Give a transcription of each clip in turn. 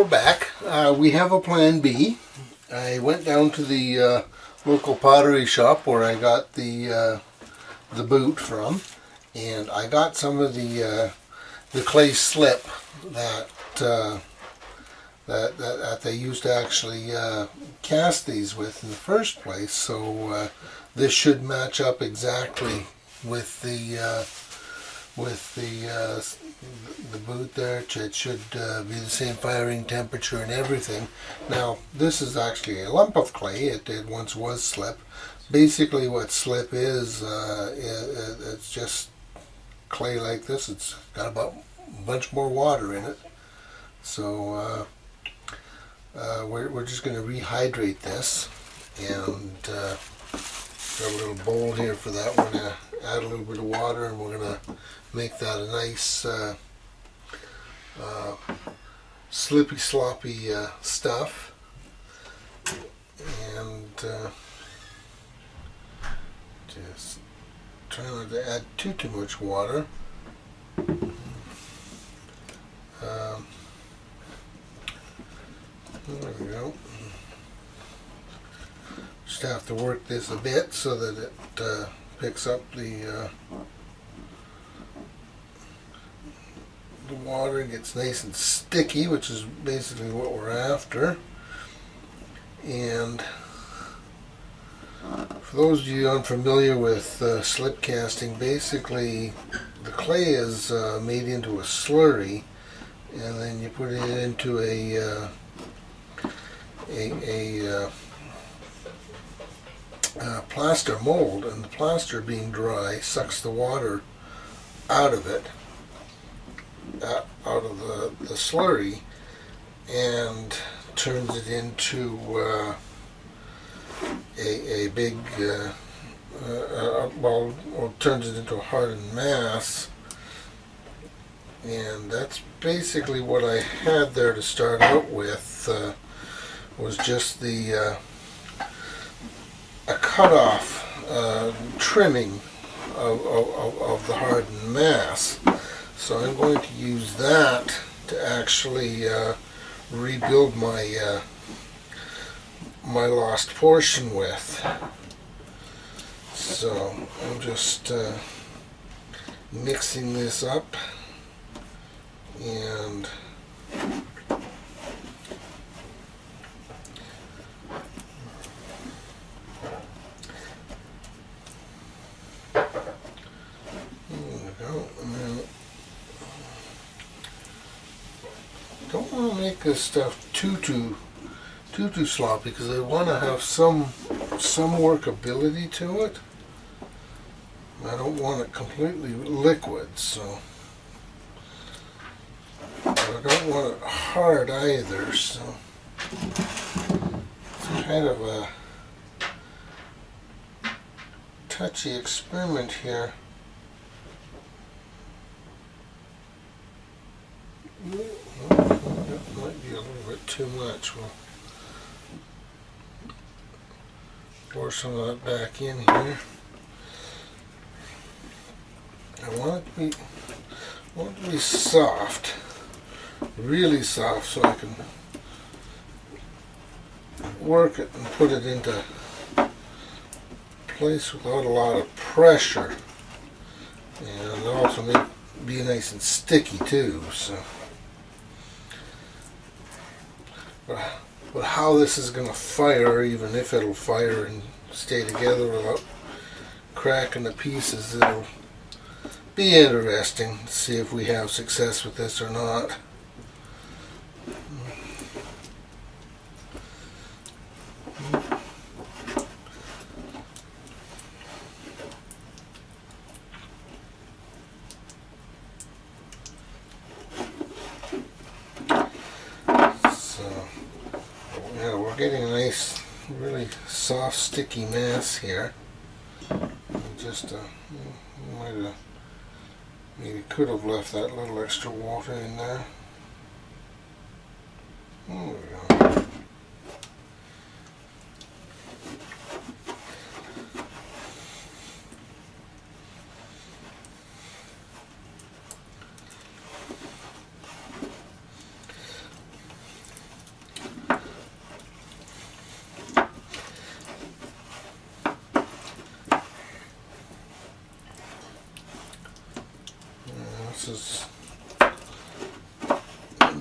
we're back. We have a plan B. I went down to the local pottery shop where I got the boot from, and I got some of the clay slip that they used to actually cast these with in the first place. So this should match up exactly with the boot there. It should be the same firing temperature and everything. Now this is actually a lump of clay. It once was slip. Basically what slip is, it's just clay like this. It's got about a bunch more water in it. So we're just going to rehydrate this, and got a little bowl here for that. We're going to add a little bit of water, and we're going to make that a nice slippy sloppy stuff. And just try not to add too much water. There we go. Just have to work this a bit so that it picks up the water and gets nice and sticky, which is basically what we're after. And for those of you unfamiliar with slip casting, basically the clay is made into a slurry, and then you put it into a plaster mold, and the plaster, being dry, sucks the water out of it, out of the slurry, and turns it into a big well, turns it into a hardened mass. And that's basically what I had there to start out with. Was just a cutoff trimming of the hardened mass. So I'm going to use that to actually rebuild my my lost portion with. So I'm just mixing this up, and don't want to make this stuff too sloppy, because I want to have some workability to it. I don't want it completely liquid, so, but I don't want it hard either. So it's kind of a touchy experiment here. That might be a little bit too much. We'll pour some of that back in here. I want it to be soft, really soft, so I can work it and put it into place without a lot of pressure, and also be nice and sticky too. So, but how this is going to fire, even if it'll fire and stay together without cracking the pieces, it'll be interesting to see if we have success with this or not. Getting a nice, really soft, sticky mass here. Just maybe could have left that little extra water in there. There we go.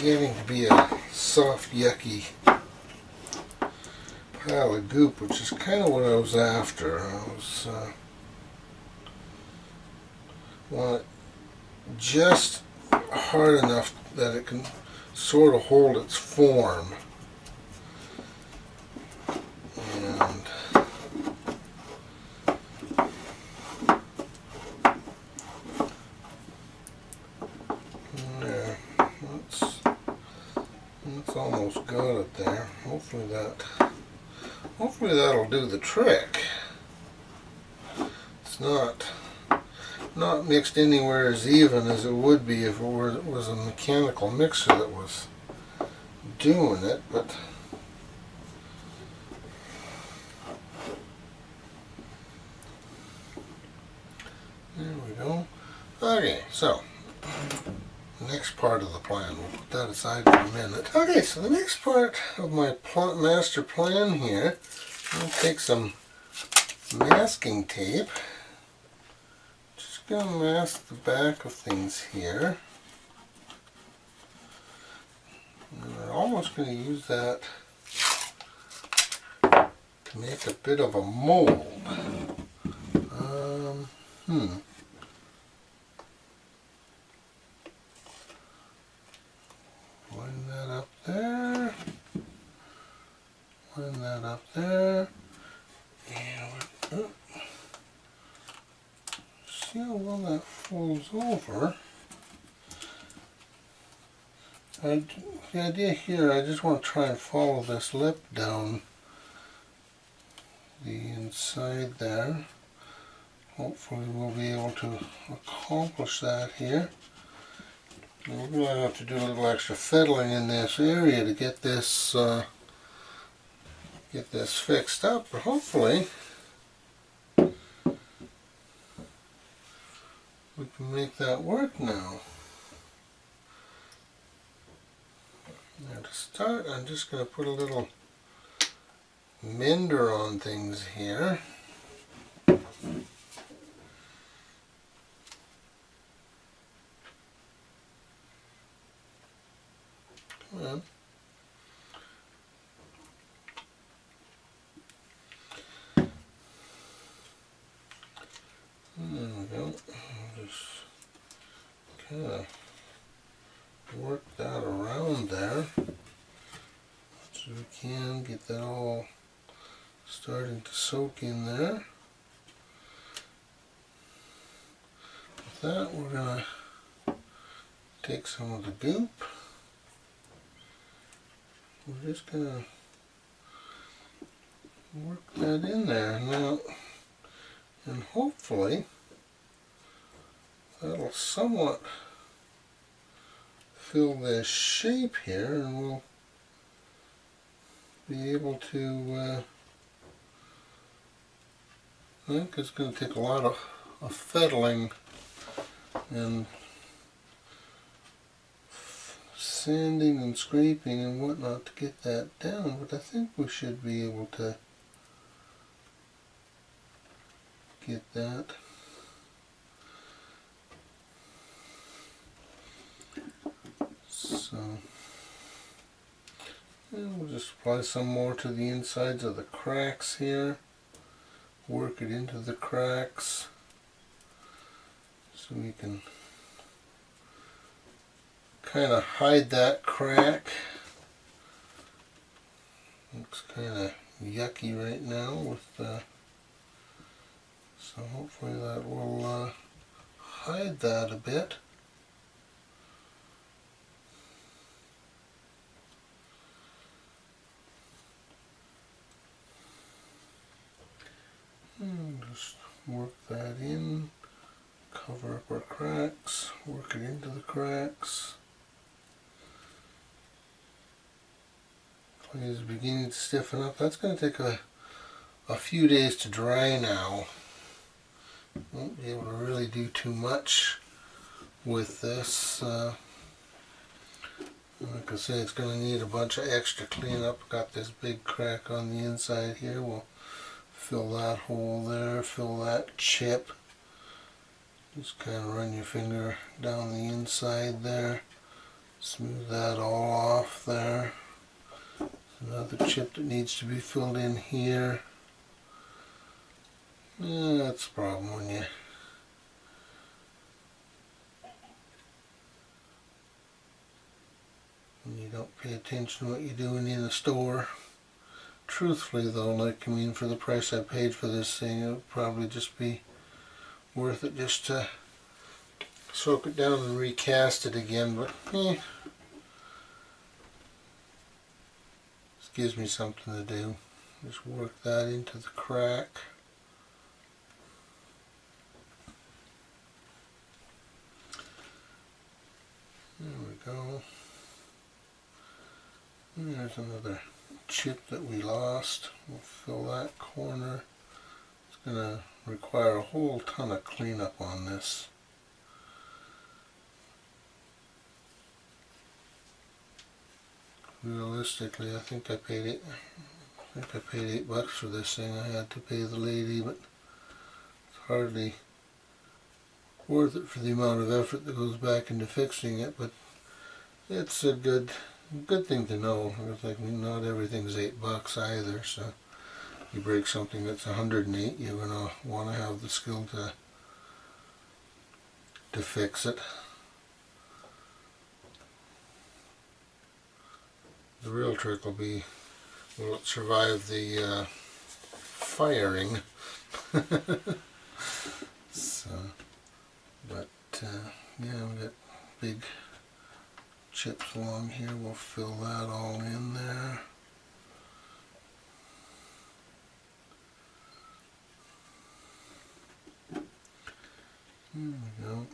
getting to be a soft, yucky pile of goop, which is kind of what I was after. I was want it just hard enough that it can sort of hold its form. And there, that's almost got it there. Hopefully that'll do the trick. It's not mixed anywhere as even as it would be if it was a mechanical mixer that was doing it, but there we go. Okay, so next part of the plan, we'll put that aside for a minute. Okay, so the next part of my master plan here, I'll take some masking tape. Just gonna mask the back of things here. And I'm almost gonna use that to make a bit of a mold. Line that up there. Line that up there. And see how well that folds over. The idea here, I just want to try and follow this lip down the inside there. Hopefully we'll be able to accomplish that here. We're going to have to do a little extra fiddling in this area to get this fixed up, but hopefully we can make that work now. Now to start, I'm just going to put a little mender on things here. Come on. There we go. Just kind of work that around there so we can get that all starting to soak in there. With that, we're going to take some of the goop. We're just going to work that in there now, and hopefully that'll somewhat fill this shape here, and we'll be able to I think it's going to take a lot of fiddling and sanding and scraping and whatnot to get that down, but I think we should be able to get that. So and we'll just apply some more to the insides of the cracks here, work it into the cracks so we can kind of hide that crack. Looks kind of yucky right now with so hopefully that will hide that a bit. And just work that in, cover up our cracks, work it into the cracks. Clay is beginning to stiffen up. That's going to take a few days to dry now. Won't be able to really do too much with this. Like I say, it's going to need a bunch of extra cleanup. Got this big crack on the inside here. We'll fill that hole there, fill that chip. Just kind of run your finger down the inside there. Smooth that all off there. Another chip that needs to be filled in here. That's the problem when you don't pay attention to what you're doing in the store. Truthfully though, like, I mean, for the price I paid for this thing, it would probably just be worth it just to soak it down and recast it again, but this gives me something to do. Just work that into the crack. There we go. And there's another chip that we lost. We'll fill that corner. It's going to require a whole ton of cleanup on this. Realistically, I think I paid $8 for this thing. I had to pay the lady, but it's hardly worth it for the amount of effort that goes back into fixing it. But it's a good thing to know. It's like, not everything's $8 either. So you break something that's 108, you're gonna want to have the skill to fix it. The real trick will be, will it survive the firing? So, but yeah, we got big chips along here. We'll fill that all in there. There we go.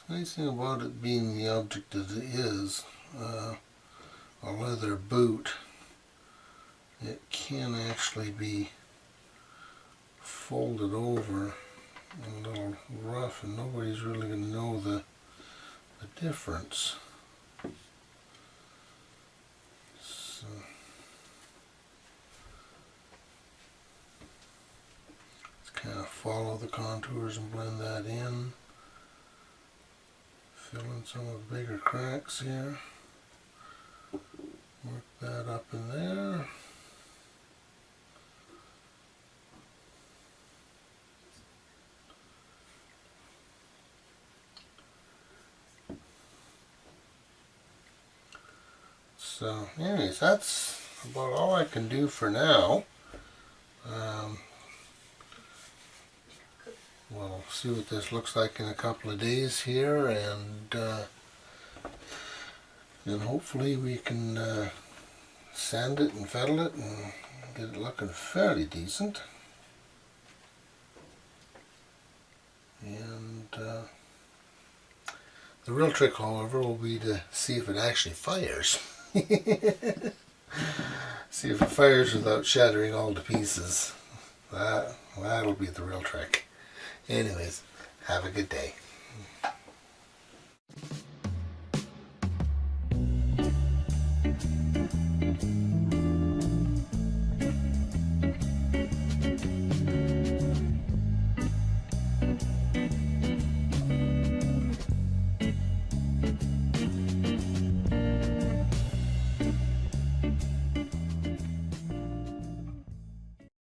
The nice thing about it being the object as it is, a leather boot, it can actually be folded over a little rough, and nobody's really going to know the difference. So, let's kind of follow the contours and blend that in. Fill in some of the bigger cracks here. Work that up in there. So anyways, that's about all I can do for now. We'll see what this looks like in a couple of days here, and hopefully we can sand it and fettle it and get it looking fairly decent. And the real trick, however, will be to see if it actually fires. See if it fires without shattering all to pieces. That'll be the real trick. Anyways, have a good day.